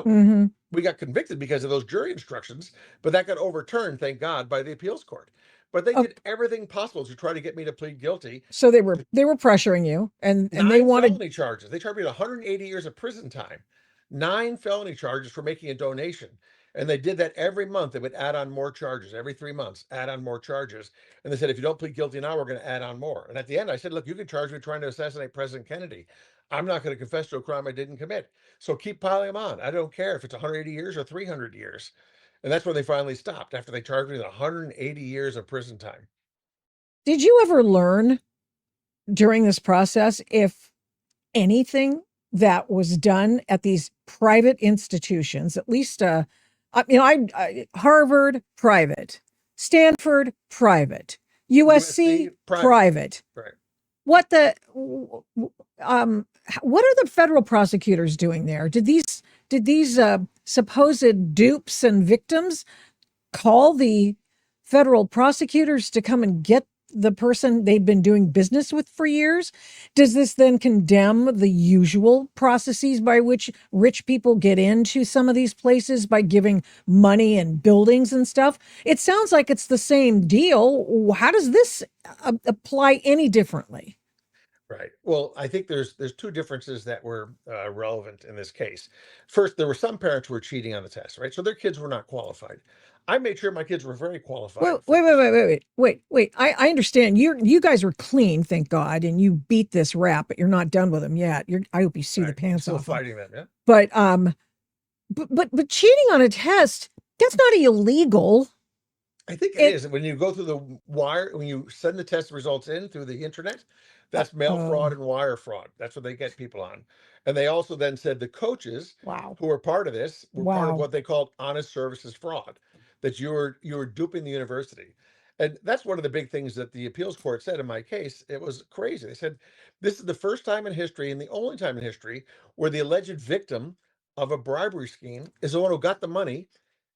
Mm-hmm. We got convicted because of those jury instructions, but that got overturned, thank God, by the appeals court. But they Oh, did everything possible to try to get me to plead guilty. so they were pressuring you, and they Nine wanted. felony charges. They charged me 180 years of prison time. Nine felony charges for making a donation. And they did that every month. They would add on more charges every 3 months, add on more charges. And they said, if you don't plead guilty now, we're going to add on more. And at the end, I said, look, you can charge me trying to assassinate President Kennedy. I'm not going to confess to a crime I didn't commit. So keep piling them on. I don't care if it's 180 years or 300 years. And that's when they finally stopped after they charged me with 180 years of prison time. Did you ever learn during this process if anything that was done at these private institutions, at least, Harvard private, Stanford private, USC USC, private. private. Right. What the, what are the federal prosecutors doing there? Did these supposed dupes and victims call the federal prosecutors to come and get the person they've been doing business with for years? Does this then condemn the usual processes by which rich people get into some of these places by giving money and buildings and stuff? It sounds like it's the same deal. How does this apply any differently? Right. Well, I think there's two differences that were relevant in this case. First, there were some parents who were cheating on the test, right? So their kids were not qualified. I made sure my kids were very Wait, qualified for wait, wait, this. wait, wait, wait, wait, wait. I understand you guys are clean, thank God, and you beat this rap, but you're not done with them yet. I hope you sue the Right. I'm pants still off them. fighting them. Yeah. But but cheating on a test, that's not illegal. I think it It is. When you go through the wire, when you send the test results in through the internet, that's mail fraud oh and wire fraud. That's what they get people on. And they also then said the coaches wow. who were part of this were part of Wow. what they called honest services fraud, that you were duping the university. And that's one of the big things that the appeals court said in my case. It was crazy. They said this is the first time in history and the only time in history where the alleged victim of a bribery scheme is the one who got the money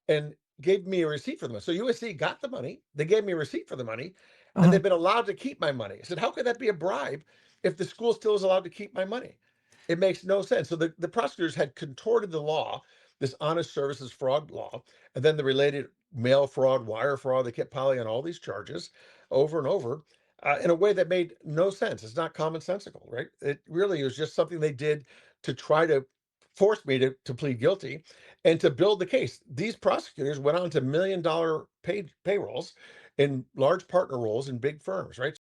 and gave me a receipt for the money. So USC got the money, they gave me a receipt for the money, and Uh-huh. they've been allowed to keep my money. I said, how could that be a bribe if the school still is allowed to keep my money? It makes no sense. So the prosecutors had contorted the law, this honest services fraud law, and then the related mail fraud, wire fraud. They kept piling on all these charges over and over in a way that made no sense. It's not commonsensical, right? It really was just something they did to try to force me to plead guilty and to build the case. These prosecutors went on to $1 million paid payrolls in large partner roles in big firms, right?